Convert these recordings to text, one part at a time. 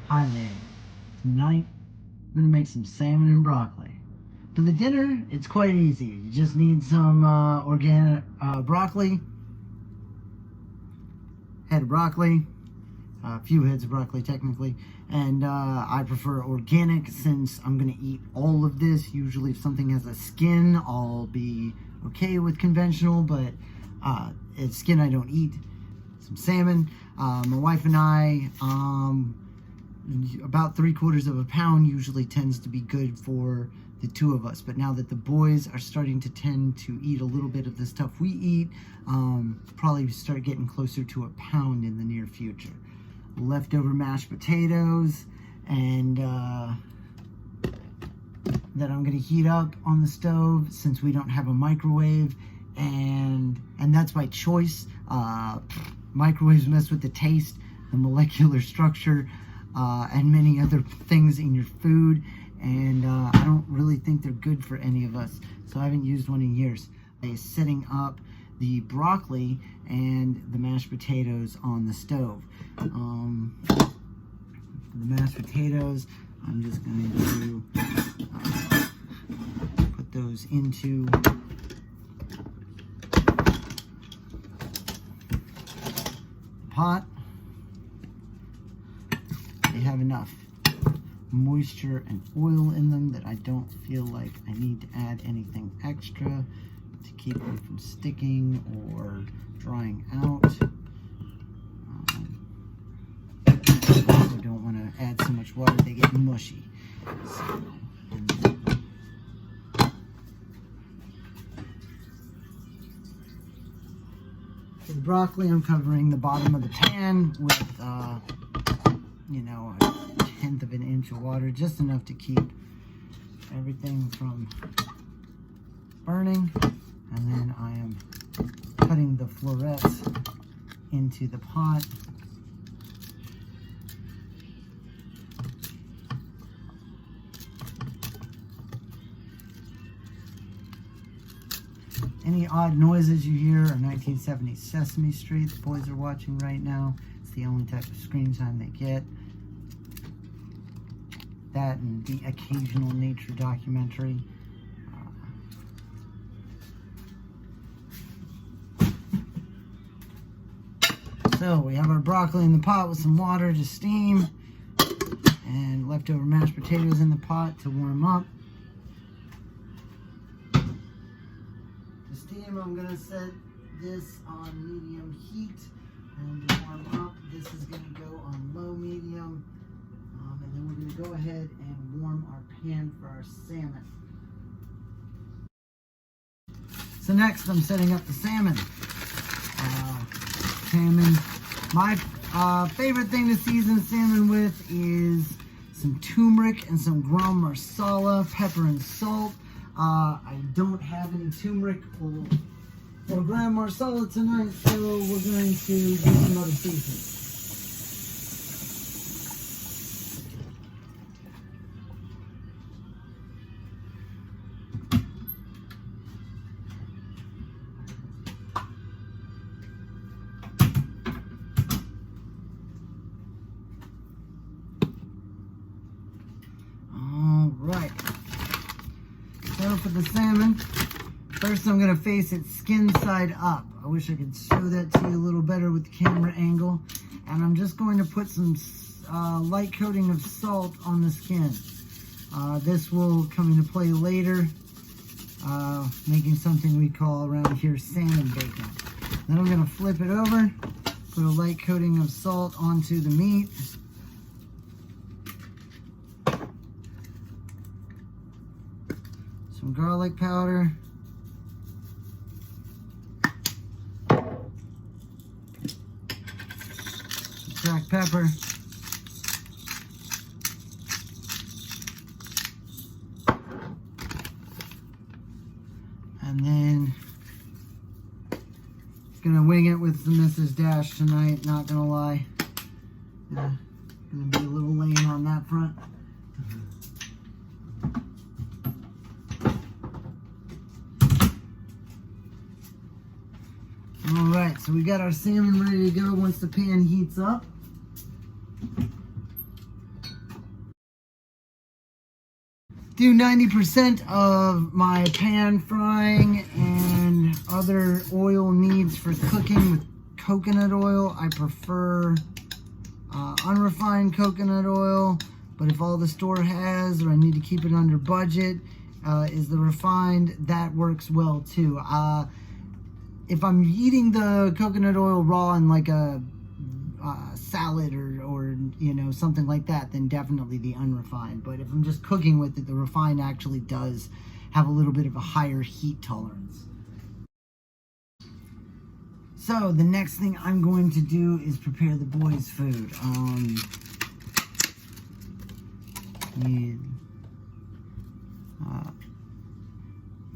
Hi there. Tonight, I'm going to make some salmon and broccoli. For the dinner, it's quite easy. You just need some organic broccoli, head of broccoli, a few heads of broccoli technically, and I prefer organic since I'm going to eat all of this. Usually if something has a skin, I'll be okay with conventional, but it's skin I don't eat. Some salmon. My wife and I, about 3/4 of a pound usually tends to be good for the two of us, but now that the boys are starting to tend to eat a little bit of the stuff we eat, probably start getting closer to a pound in the near future. Leftover mashed potatoes, and that I'm going to heat up on the stove since we don't have a microwave, and that's by choice. Microwaves mess with the taste, the molecular structure, and many other things in your food, and I don't really think they're good for any of us, so I haven't used one in years. Setting up the broccoli and the mashed potatoes on the stove. For the mashed potatoes, I'm just going to put those into the pot. They have enough moisture and oil in them that I don't feel like I need to add anything extra to keep them from sticking or drying out. I also don't want to add so much water they get mushy. So, for the broccoli, I'm covering the bottom of the pan with you know, 1/10 of an inch of water, just enough to keep everything from burning. And then I am cutting the florets into the pot. Any odd noises you hear are 1970s Sesame Street. The boys are watching right now. It's the only type of screen time they get. That and the occasional nature documentary. So we have our broccoli in the pot with some water to steam, and leftover mashed potatoes in the pot to warm up. To steam, I'm going to set this on medium heat, and to warm up, this is going to go on low medium. And then we're going to go ahead and warm our pan for our salmon. So next, I'm setting up the salmon. My favorite thing to season salmon with is some turmeric and some garam masala, pepper and salt. I don't have any turmeric or garam masala tonight, so we're going to use some other seasoning. Right, so for the salmon, first I'm going to face it skin side up. I wish I could show that to you a little better with the camera angle. And I'm just going to put some light coating of salt on the skin. This will come into play later, making something we call around here salmon bacon. Then I'm going to flip it over, put a light coating of salt onto the meat. Some garlic powder, some cracked pepper, and then gonna wing it with some Mrs. Dash tonight, not gonna lie. Gonna be a little lame on that front. Alright, so we got our salmon ready to go once the pan heats up. do 90% of my pan frying and other oil needs for cooking with coconut oil. I prefer unrefined coconut oil, but if all the store has, or I need to keep it under budget, is the refined. That works well too. If I'm eating the coconut oil raw in like a salad or you know, something like that, then definitely the unrefined. But if I'm just cooking with it, the refined actually does have a little bit of a higher heat tolerance. So the next thing I'm going to do is prepare the boys' food.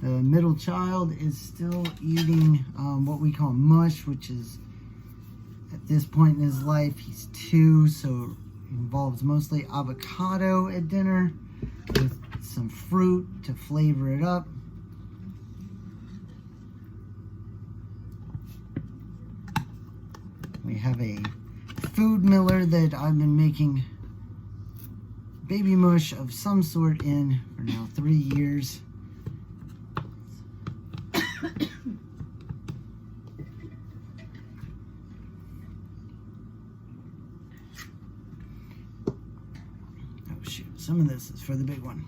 The middle child is still eating what we call mush, which is, at this point in his life, he's 2, so it involves mostly avocado at dinner with some fruit to flavor it up. We have a food miller that I've been making baby mush of some sort in for now 3 years. Oh shoot, some of this is for the big one.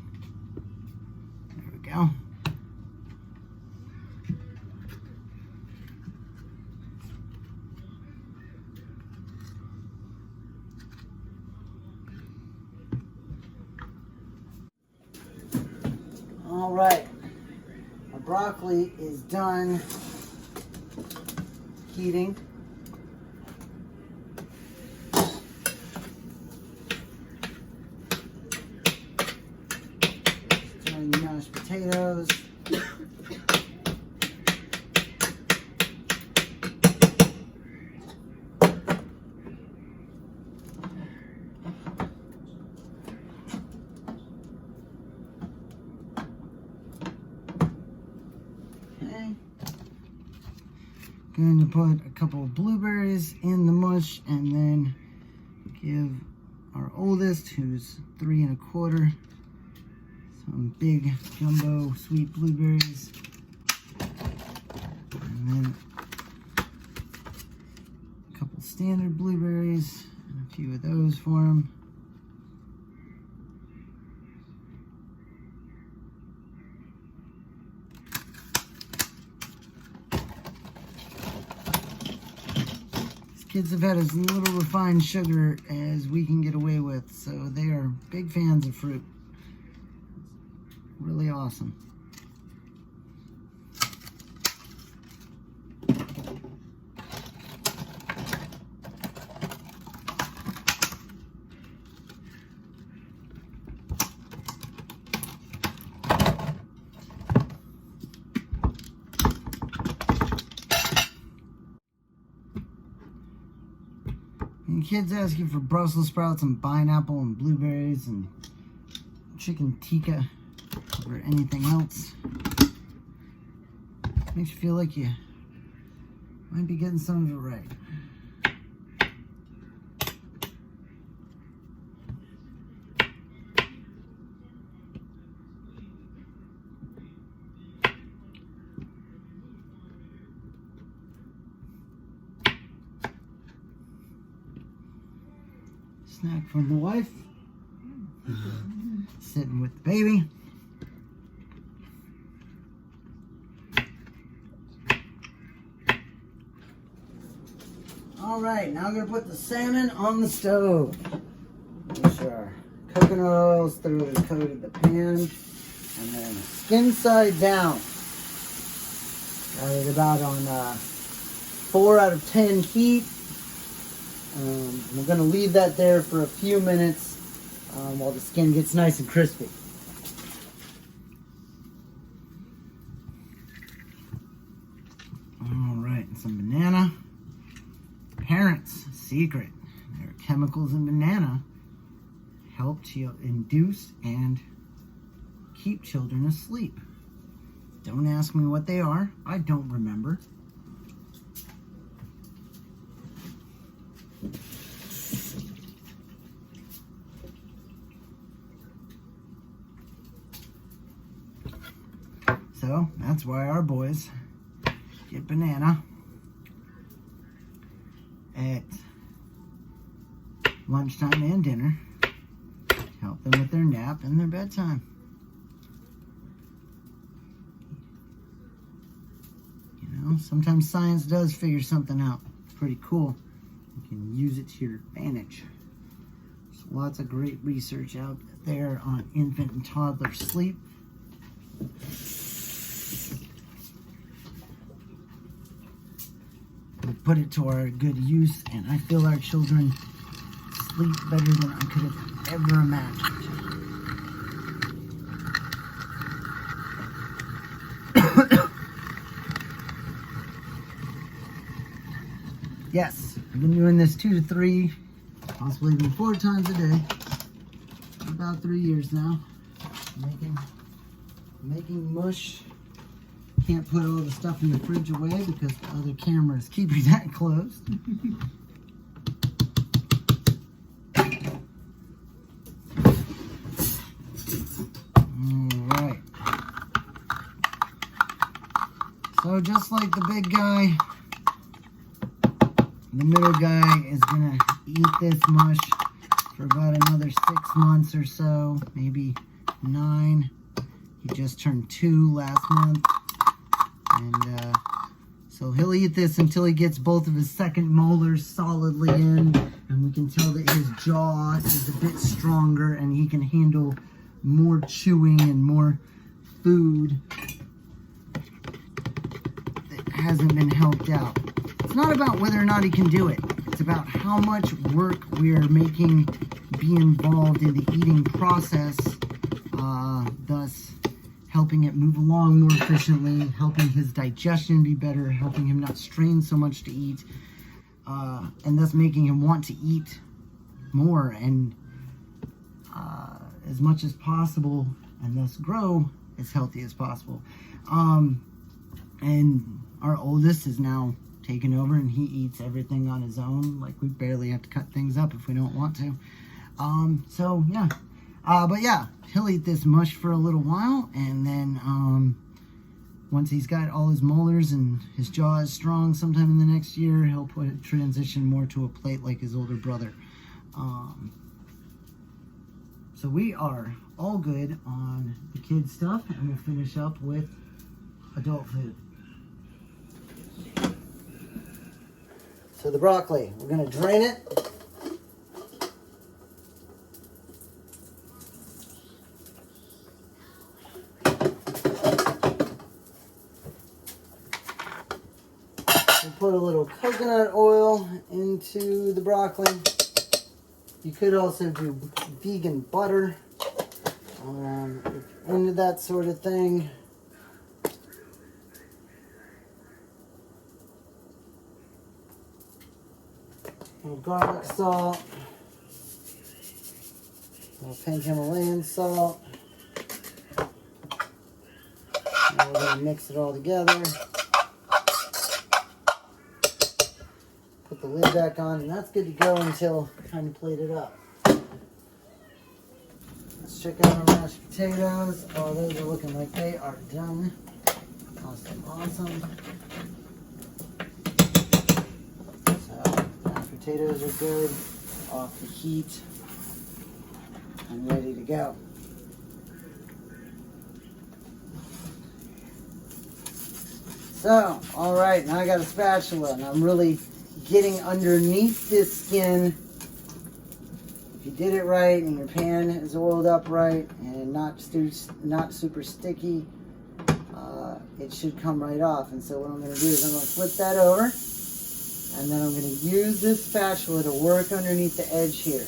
There we go. All right, our broccoli is done heating. Throwing the mashed potatoes. Going to put a couple of blueberries in the mush and then give our oldest, who's 3 1/4, some big jumbo sweet blueberries. And then a couple standard blueberries and a few of those for him. Kids have had as little refined sugar as we can get away with, so they are big fans of fruit. Really awesome. And kids ask you for Brussels sprouts and pineapple and blueberries and chicken tikka over anything else. Makes you feel like you might be getting some of it right. Snack from the wife. Sitting with the baby. All right, now I'm gonna put the salmon on the stove. Make sure our coconut oil is thoroughly coated the pan, and then skin side down. Got it about on 4 out of 10 heat. We're going to leave that there for a few minutes while the skin gets nice and crispy. All right, some banana. Parents' secret. There are chemicals in banana help to induce and keep children asleep. Don't ask me what they are. I don't remember. So that's why our boys get banana at lunchtime and dinner to help them with their nap and their bedtime. You know, sometimes science does figure something out. It's pretty cool. You can use it to your advantage. There's lots of great research out there on infant and toddler sleep. We put it to our good use, and I feel our children sleep better than I could have ever imagined. Yes, I've been doing this 2 to 3, possibly even 4 times a day for about 3 years now. Making mush. Can't put all the stuff in the fridge away because the other camera is keeping that closed. Alright. So just like the big guy, the middle guy is going to eat this mush for about another 6 months or so, maybe 9. He just turned 2 last month. And so he'll eat this until he gets both of his second molars solidly in. And we can tell that his jaw is a bit stronger and he can handle more chewing and more food that hasn't been helped out. It's not about whether or not he can do it. It's about how much work we are making be involved in the eating process, thus helping it move along more efficiently, helping his digestion be better, helping him not strain so much to eat, and thus making him want to eat more and as much as possible, and thus grow as healthy as possible. And our oldest is now taken over, and he eats everything on his own. Like, we barely have to cut things up if we don't want to. So yeah. But yeah, he'll eat this mush for a little while, and then once he's got all his molars and his jaw is strong, sometime in the next year, he'll transition more to a plate like his older brother. So we are all good on the kids stuff, and we'll finish up with adult food. So the broccoli, we're going to drain it. Put a little coconut oil into the broccoli. You could also do vegan butter, into that sort of thing. A little garlic salt, a little pink Himalayan salt. Now we're going to mix it all together. Put the lid back on, and that's good to go until time to plate it up. Let's check out our mashed potatoes. Oh, those are looking like they are done. Awesome, awesome. So, mashed potatoes are good, off the heat, and ready to go. So, alright, now I got a spatula, and I'm really getting underneath this skin. If you did it right and your pan is oiled up right and not super sticky, it should come right off. And so what I'm going to do is I'm going to flip that over, and then I'm going to use this spatula to work underneath the edge here.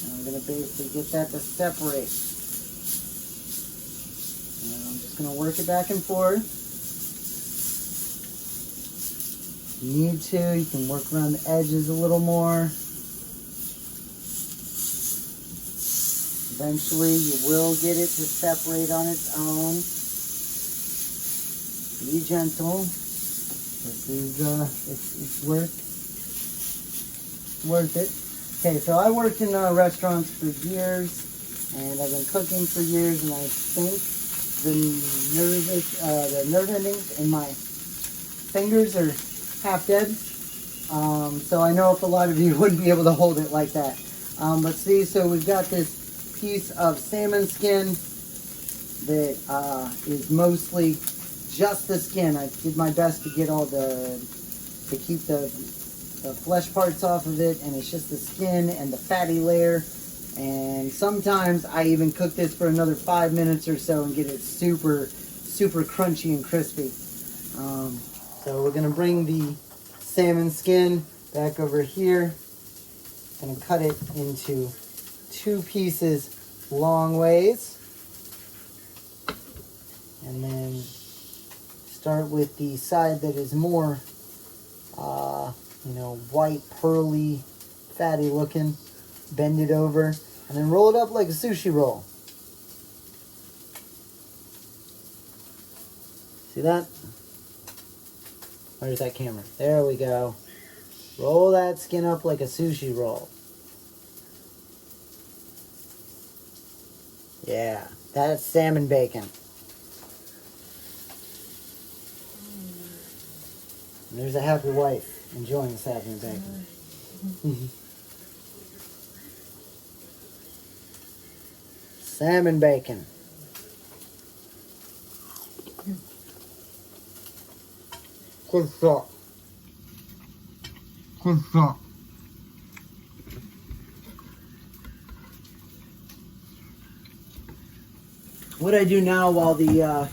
And I'm going to basically get that to separate. And I'm just going to work it back and forth. If you need to, you can work around the edges a little more. Eventually, you will get it to separate on its own. Be gentle. This is it's worth it. Okay, so I worked in restaurants for years, and I've been cooking for years, and I think the nerve endings in my fingers are half dead. So I know if a lot of you wouldn't be able to hold it like that. But see, so we've got this piece of salmon skin that is mostly just the skin. I did my best to get all to keep the flesh parts off of it, and it's just the skin and the fatty layer. And sometimes I even cook this for another 5 minutes or so and get it super, super crunchy and crispy. So we're gonna bring the salmon skin back over here. Gonna cut it into 2 pieces long ways. And then start with the side that is more, white, pearly, fatty looking. Bend it over, and then roll it up like a sushi roll. See that? Where's that camera? There we go. Roll that skin up like a sushi roll. Yeah, that's salmon bacon. And there's a happy wife enjoying the salmon bacon. Salmon bacon. Good stuff. Good stuff. What I do now while the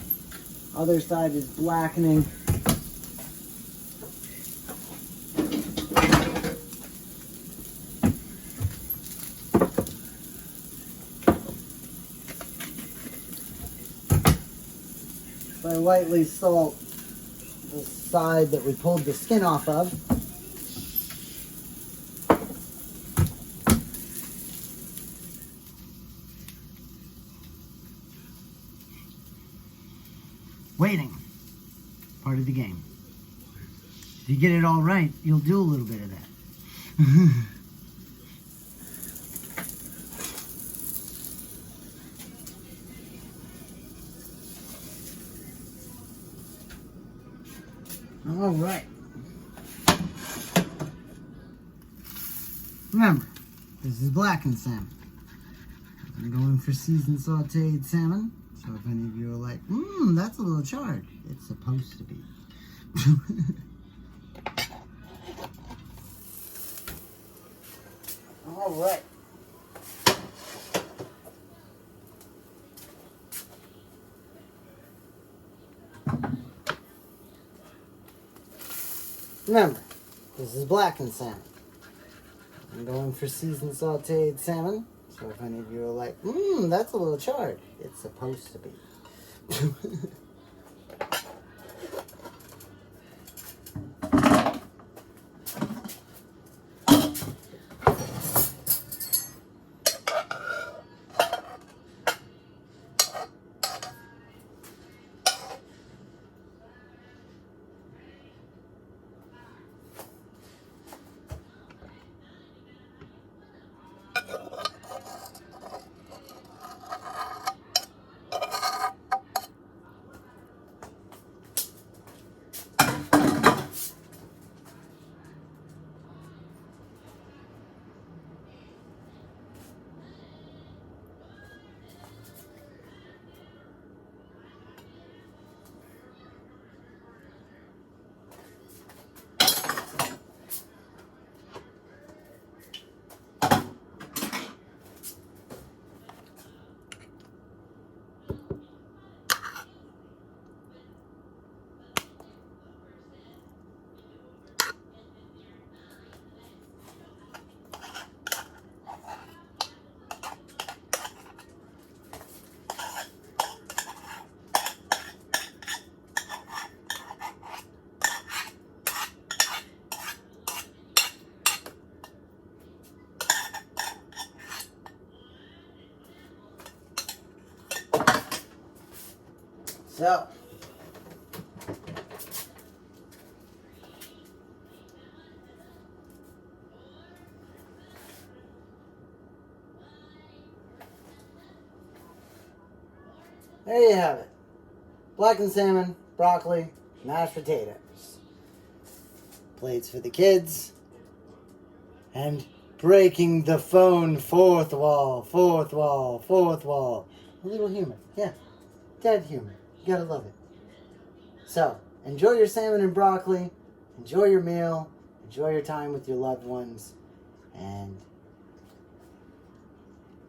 other side is blackening, I lightly salt the side that we pulled the skin off of. Waiting, part of the game. If you get it all right, you'll do a little bit of that. All right. Remember, this is blackened salmon. I'm going for seasoned sauteed salmon. So if any of you are like, that's a little charred, it's supposed to be. All right. Remember, this is blackened salmon. I'm going for seasoned sauteed salmon. So if any of you are like, that's a little charred, it's supposed to be. So, there you have it. blackened salmon, broccoli, mashed potatoes. Plates for the kids. And breaking the phone, fourth wall, fourth wall, fourth wall. A little humor. Yeah, dad humor. You gotta love it. So, enjoy your salmon and broccoli. Enjoy your meal. Enjoy your time with your loved ones. And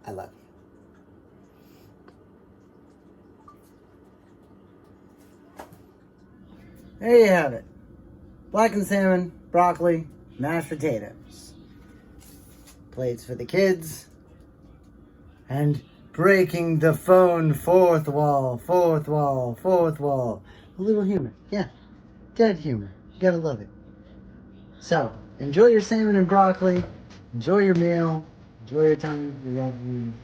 I love you. There you have it. Blackened salmon, broccoli, mashed potatoes. Plates for the kids. And breaking the phone, fourth wall, fourth wall, fourth wall. A little humor. Yeah, dad humor. You gotta love it. So, enjoy your salmon and broccoli. Enjoy your meal. Enjoy your time with your loved ones.